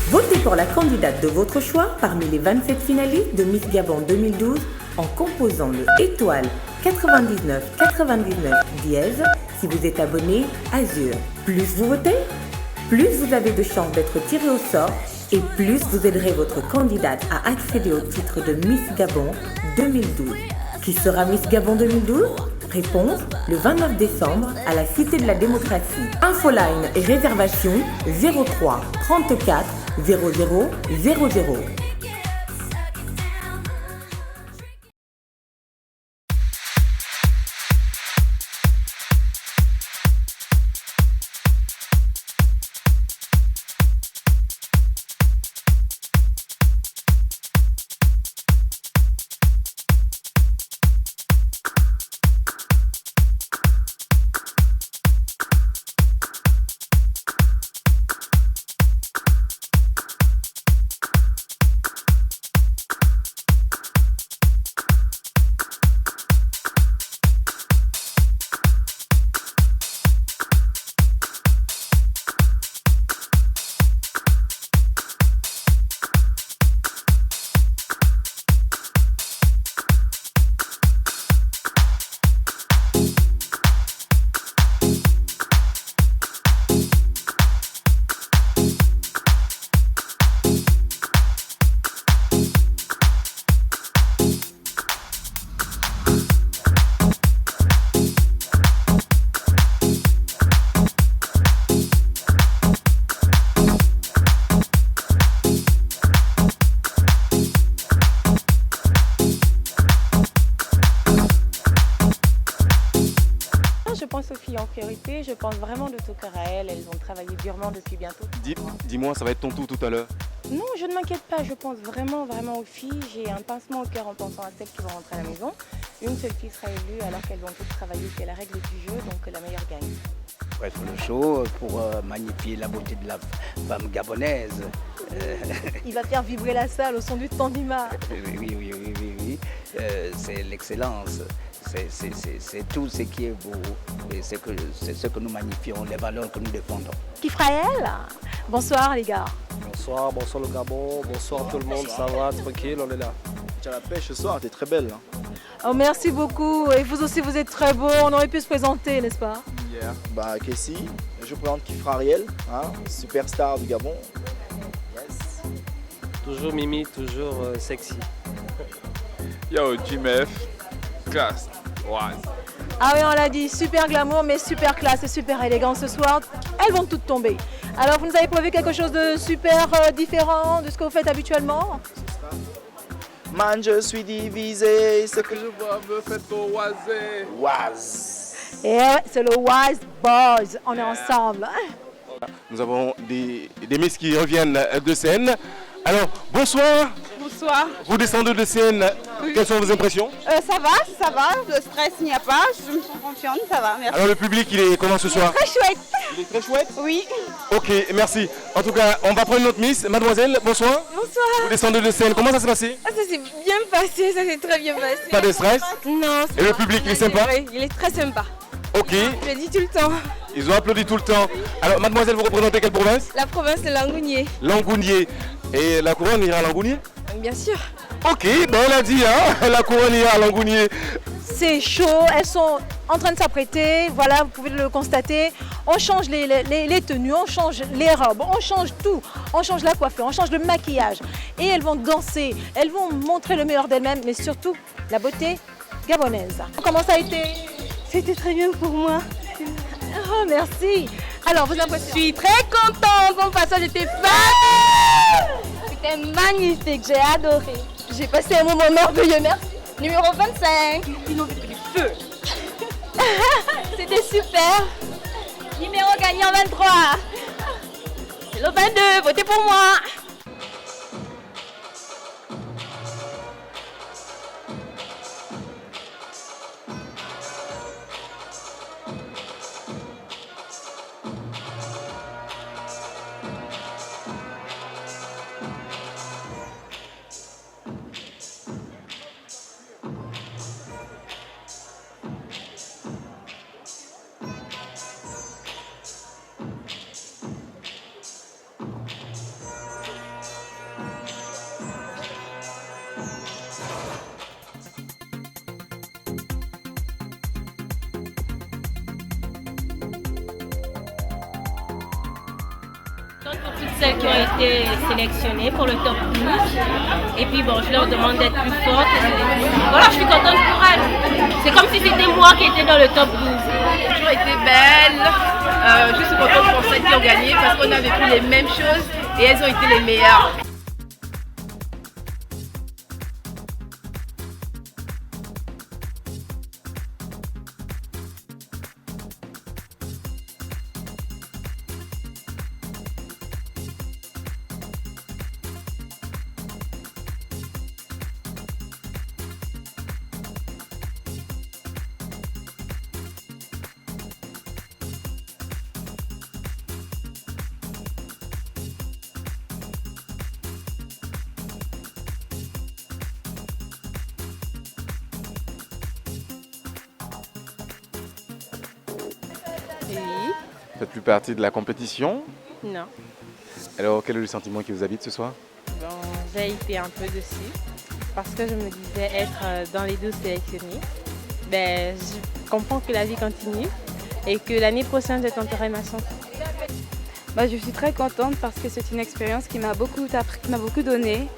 Votez pour la candidate de votre choix parmi les 27 finalistes de Miss Gabon 2012 en composant le étoile 99 99 dièse si vous êtes abonné Azur. Plus vous votez, plus vous avez de chances d'être tiré au sort et plus vous aiderez votre candidate à accéder au titre de Miss Gabon 2012. Qui sera Miss Gabon 2012? Réponse le 29 décembre à la Cité de la Démocratie. Infoline et réservation 03 34 00 00. Je pense aux filles en priorité, je pense vraiment de tout cœur à elles, elles ont travaillé durement depuis bientôt. Dis-moi, ça va être ton tour tout à l'heure. Non, je ne m'inquiète pas, je pense vraiment aux filles. J'ai un pincement au cœur en pensant à celles qui vont rentrer à la maison. Une seule fille sera élue alors qu'elles vont toutes travailler, c'est la règle du jeu, donc la meilleure gagne. Pour être le show, pour magnifier la beauté de la femme gabonaise. Il va faire vibrer la salle au son du tandima. Oui. C'est l'excellence. C'est tout ce qui est beau. Et c'est ce que nous magnifions, les valeurs que nous défendons. Kifraël, bonsoir les gars. Bonsoir le Gabon, bonsoir tout le monde, ça va, tranquille, on est là. Tu as la pêche ce soir, t'es très belle. Hein. Oh, merci beaucoup, et vous aussi vous êtes très beau, on aurait pu se présenter, n'est-ce pas? Yeah. Bah Kessie, je vous présente Kifra Ariel, hein, superstar du Gabon. Yes. Toujours Mimi, toujours sexy. Yo, Jimef, classe, ouais. Ah oui, on l'a dit, super glamour, mais super classe et super élégant ce soir. Elles vont toutes tomber. Alors, vous nous avez prévu quelque chose de super différent de ce que vous faites habituellement? Man, je suis divisé, ce que Je vois me fait oiser. was. Et c'est le Wise Boys, on est ensemble. Nous avons des Miss qui reviennent de scène. Alors, bonsoir. Bonsoir. Vous descendez de scène. Oui. Quelles sont vos impressions? Ça va, le stress il n'y a pas, je me sens confiante, ça va, merci. Alors, le public, il est comment ce soir? Très chouette. Il est très chouette? Oui. Ok, merci. En tout cas, on va prendre notre Miss. Mademoiselle, bonsoir. Bonsoir. Vous descendez de scène. Comment ça s'est passé? Ça s'est bien passé, ça s'est très bien passé. Pas de stress? Non. Et le public, il est sympa? Oui, il est très sympa. Ok. Je le dis tout le temps. Ils ont applaudi tout le temps. Alors, mademoiselle, vous représentez quelle province? La province de Langounier. Langounier. Et la couronne ira à Langounier? Bien sûr. Ok, ben on l'a dit, hein, la couronne ira à Langounier. C'est chaud, elles sont en train de s'apprêter, voilà, vous pouvez le constater. On change les tenues, on change les robes, on change tout. On change la coiffure, on change le maquillage. Et elles vont danser, elles vont montrer le meilleur d'elles-mêmes, mais surtout la beauté gabonaise. Comment ça a été? C'était très bien pour moi. Oh, merci. Alors, vos impressions? Je suis très contente, mon passage était fan. C'était magnifique, j'ai adoré. J'ai passé un moment merveilleux, merci. Numéro 25. Ils ont du feu. C'était super. Numéro gagnant 23. C'est le 22, votez pour moi. contente pour toutes celles qui ont été sélectionnées pour le top 12. Et puis bon, je leur demande d'être plus fortes. Voilà, je suis contente pour elles. C'est comme si c'était moi qui étais dans le top 12. Elles ont toujours été belles. Je suis contente pour celles qui ont gagné parce qu'on a vécu les mêmes choses et elles ont été les meilleures. Oui. Vous faites plus partie de la compétition? Non. Alors, quel est le sentiment qui vous habite ce soir? Bon, j'ai été un peu dessus parce que je me disais être dans les 12 sélectionnés. Ben, je comprends que la vie continue et que l'année prochaine, je tenterai ma chance. Bah, je suis très contente parce que c'est une expérience qui m'a beaucoup appris, qui m'a beaucoup donné.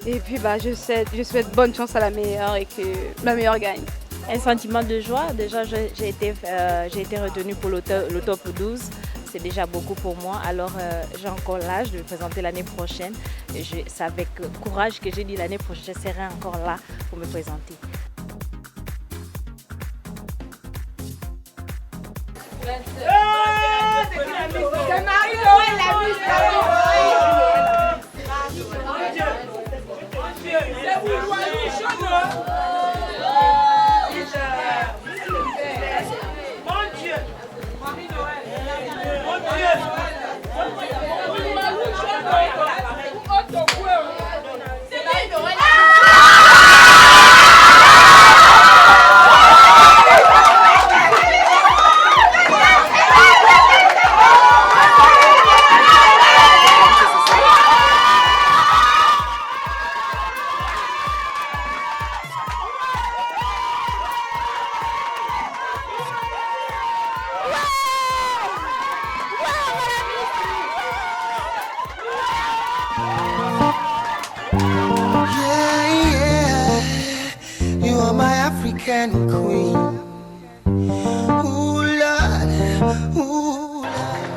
Et puis bah, je souhaite bonne chance à la meilleure et que la meilleure gagne. Un sentiment de joie. Déjà, j'ai été retenue pour le top 12. C'est déjà beaucoup pour moi. Alors, j'ai encore l'âge de me présenter l'année prochaine. C'est avec courage que j'ai dit l'année prochaine, je serai encore là pour me présenter. C'est Marie-Noël, la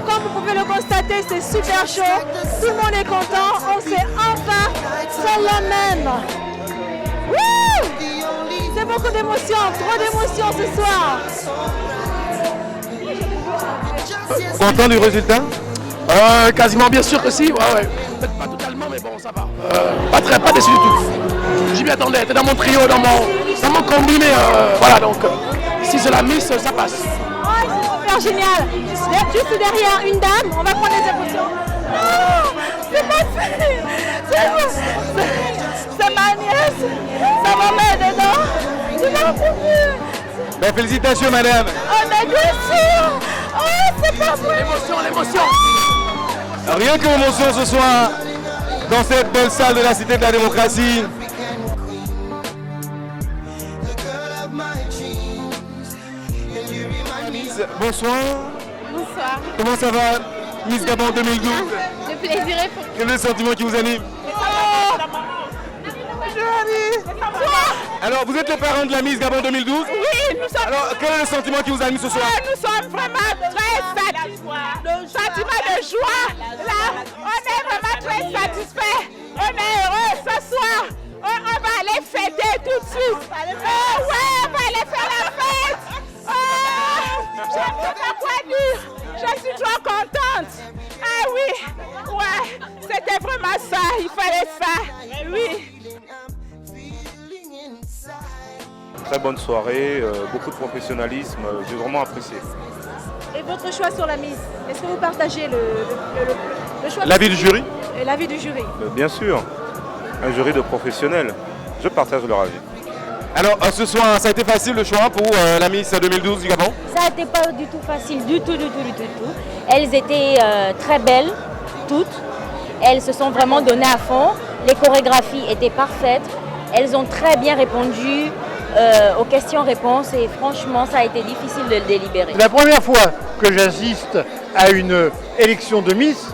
Comme vous pouvez le constater, c'est super chaud. Tout le monde est content. On s'est enfin fait la même. C'est beaucoup d'émotions, trop d'émotions ce soir. Content du résultat? Quasiment, bien sûr que si. Ouais. Peut-être pas totalement, mais bon, ça va. Pas déçu du tout. J'y m'y attendais. T'es dans mon trio, dans mon combiné. Voilà, donc si c'est la Miss, ça passe. Oh, c'est super génial. Juste derrière une dame, on va prendre les émotions. Oh, c'est ma fille. C'est ma nièce. Ça va mettre dedans. Tu vas plus. Ben, félicitations, madame. On a déçu. Oh, c'est pas vrai. L'émotion. Rien que l'émotion ce soir dans cette belle salle de la Cité de la Démocratie. Bonsoir. Bonsoir. Comment ça va, Miss Gabon 2012? Le plaisir est pour Quel est le sentiment qui vous anime? Alors, vous êtes le parent de la Miss Gabon 2012? Oui, nous sommes. Alors, quel est le sentiment qui vous anime ce soir? Nous sommes vraiment très satisfaits. Le sentiment de joie. Là, on est vraiment très satisfaits. On est heureux ce soir. On va aller fêter tout de suite. Ouais, on va aller faire la fête. Je ne sais pas quoi dire. Je suis trop contente. Ah oui, ouais, c'était vraiment ça. Il fallait ça. Oui. Très bonne soirée, beaucoup de professionnalisme, j'ai vraiment apprécié. Et votre choix sur la mise, est-ce que vous partagez le choix? L'avis du jury? L'avis du jury. Bien sûr, un jury de professionnels, je partage leur avis. Alors, ce soir, ça a été facile le choix pour la Miss 2012 du Gabon? Ça n'était pas du tout facile, du tout. Elles étaient très belles, toutes. Elles se sont vraiment données à fond. Les chorégraphies étaient parfaites. Elles ont très bien répondu aux questions-réponses et franchement, ça a été difficile de le délibérer. C'est la première fois que j'assiste à une élection de Miss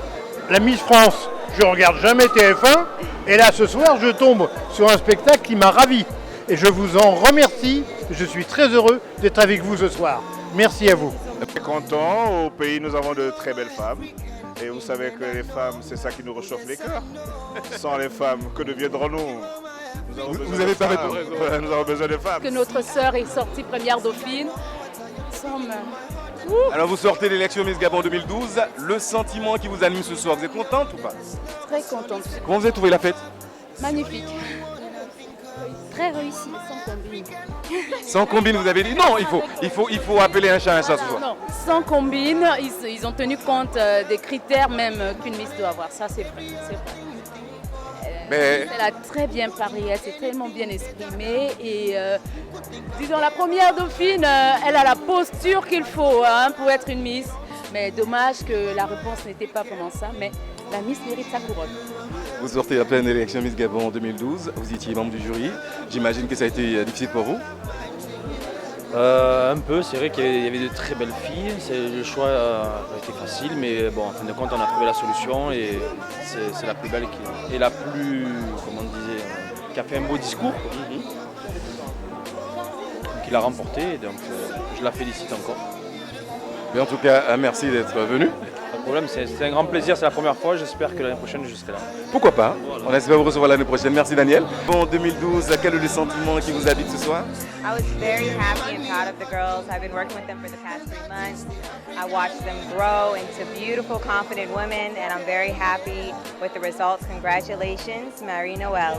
la Miss France, je regarde jamais TF1. Et là, ce soir, je tombe sur un spectacle qui m'a ravi. Et je vous en remercie. Je suis très heureux d'être avec vous ce soir. Merci à vous. Très content. Au pays, nous avons de très belles femmes. Et vous savez que les femmes, c'est ça qui nous réchauffe les cœurs. Sans les femmes, que deviendrons-nous? Vous avez parlé de raison. Voilà, nous avons besoin de femmes. Que notre sœur est sortie première dauphine. Alors vous sortez de l'élection Miss Gabon 2012. Le sentiment qui vous anime ce soir, vous êtes contente ou pas? Très contente. Comment vous avez trouvé la fête? Magnifique. Très réussi. Sans combine. Sans combine, vous avez dit? Non, il faut appeler un chat ce soir. Non, sans combine, ils ont tenu compte des critères même qu'une Miss doit avoir. Ça, c'est vrai. Mais... Elle a très bien parlé, elle s'est tellement bien exprimée et disons la première dauphine, elle a la posture qu'il faut pour être une Miss. Mais dommage que la réponse n'était pas vraiment ça, mais la Miss mérite sa couronne. Vous sortez à pleine élection Miss Gabon en 2012, vous étiez membre du jury. J'imagine que ça a été difficile pour vous? Un peu, c'est vrai qu'il y avait de très belles filles. Le choix a été facile, mais bon, en fin de compte, on a trouvé la solution et c'est la plus belle et la plus, comment on disait, qui a fait un beau discours. Qui l'a remporté, donc je la félicite encore. Mais en tout cas, merci d'être venu. Pas de problème, c'est un grand plaisir, c'est la première fois, j'espère que l'année prochaine je serai là. Pourquoi pas? Voilà. On espère vous recevoir l'année prochaine. Merci Daniel. Bon, 2012, quel est le sentiment qui vous habite ce soir? I was very happy and proud of the girls. I've been working with them for the past 3 months. I watched them grow into beautiful, confident women, and I'm very happy with the results. Congratulations, Marie-Noël.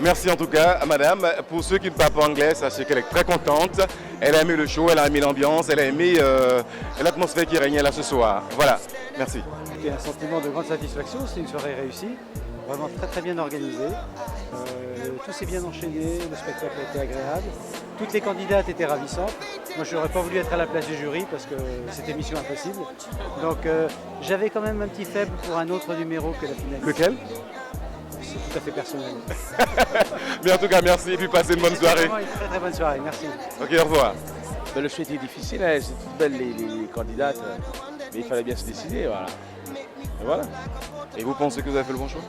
Merci en tout cas à madame. Pour ceux qui ne parlent pas anglais, sachez qu'elle est très contente. Elle a aimé le show, elle a aimé l'ambiance, elle a aimé l'atmosphère qui régnait là ce soir. Voilà, merci. C'était un sentiment de grande satisfaction, c'est une soirée réussie, vraiment très bien organisée. Tout s'est bien enchaîné, le spectacle a été agréable. Toutes les candidates étaient ravissantes. Moi, je n'aurais pas voulu être à la place du jury parce que c'était mission impossible. Donc, j'avais quand même un petit faible pour un autre numéro que la finaliste. Lequel? C'est tout à fait personnel. Mais en tout cas, merci et puis passez une bonne soirée. Une très bonne soirée, merci. Ok, au revoir. Le choix était difficile, hein. C'est toutes belles les candidates, mais il fallait bien se décider, voilà. Et voilà. Et vous pensez que vous avez fait le bon choix?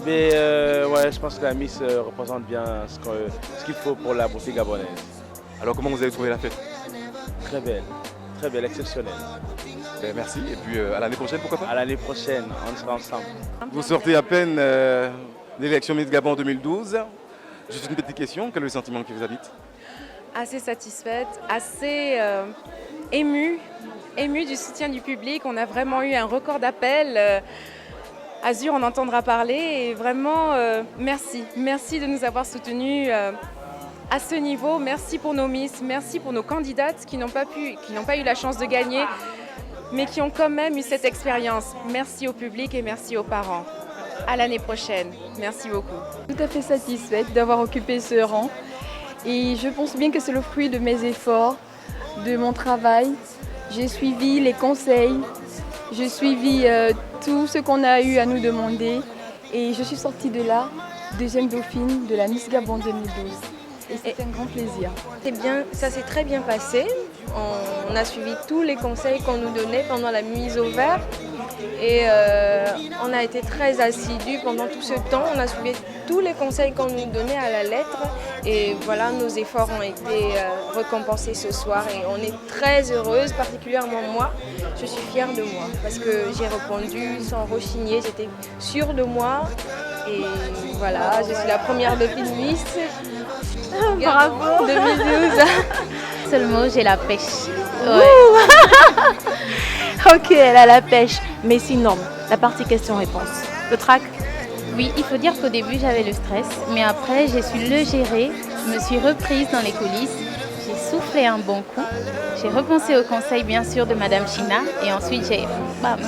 Mais ouais, je pense que la Miss représente bien ce qu'il faut pour la beauté gabonaise. Alors comment vous avez trouvé la fête? Très belle, exceptionnelle. Ben, merci, et puis à l'année prochaine, pourquoi pas? À l'année prochaine, on sera ensemble. Vous sortez à peine de l'élection Miss Gabon 2012. Juste une petite question, quel est le sentiment qui vous habite? Assez satisfaite, assez émue du soutien du public. On a vraiment eu un record d'appels. Azur en entendra parler et vraiment merci de nous avoir soutenus à ce niveau. Merci pour nos Miss, merci pour nos candidates qui n'ont pas eu la chance de gagner, mais qui ont quand même eu cette expérience. Merci au public et merci aux parents. À l'année prochaine. Merci beaucoup. Tout à fait satisfaite d'avoir occupé ce rang et je pense bien que c'est le fruit de mes efforts, de mon travail. J'ai suivi les conseils, j'ai suivi tout ce qu'on a eu à nous demander et je suis sortie de là, deuxième dauphine de la Miss Gabon 2012. Et c'est un grand plaisir. Ça s'est très bien passé. On a suivi tous les conseils qu'on nous donnait pendant la mise au vert. Et on a été très assidus pendant tout ce temps. On a suivi tous les conseils qu'on nous donnait à la lettre. Et voilà, nos efforts ont été récompensés ce soir. Et on est très heureuse, particulièrement moi. Je suis fière de moi parce que j'ai répondu sans rechigner. J'étais sûre de moi. Et voilà, je suis la première dauphine Miss. Bravo 2012. Seulement, j'ai la pêche. Ouais. Ok, elle a la pêche. Mais sinon, la partie question-réponse. Le track? Oui, il faut dire qu'au début, j'avais le stress. Mais après, j'ai su le gérer. Je me suis reprise dans les coulisses. J'ai soufflé un bon coup. J'ai repensé au conseil, bien sûr, de Madame China. Et ensuite, j'ai... Bam,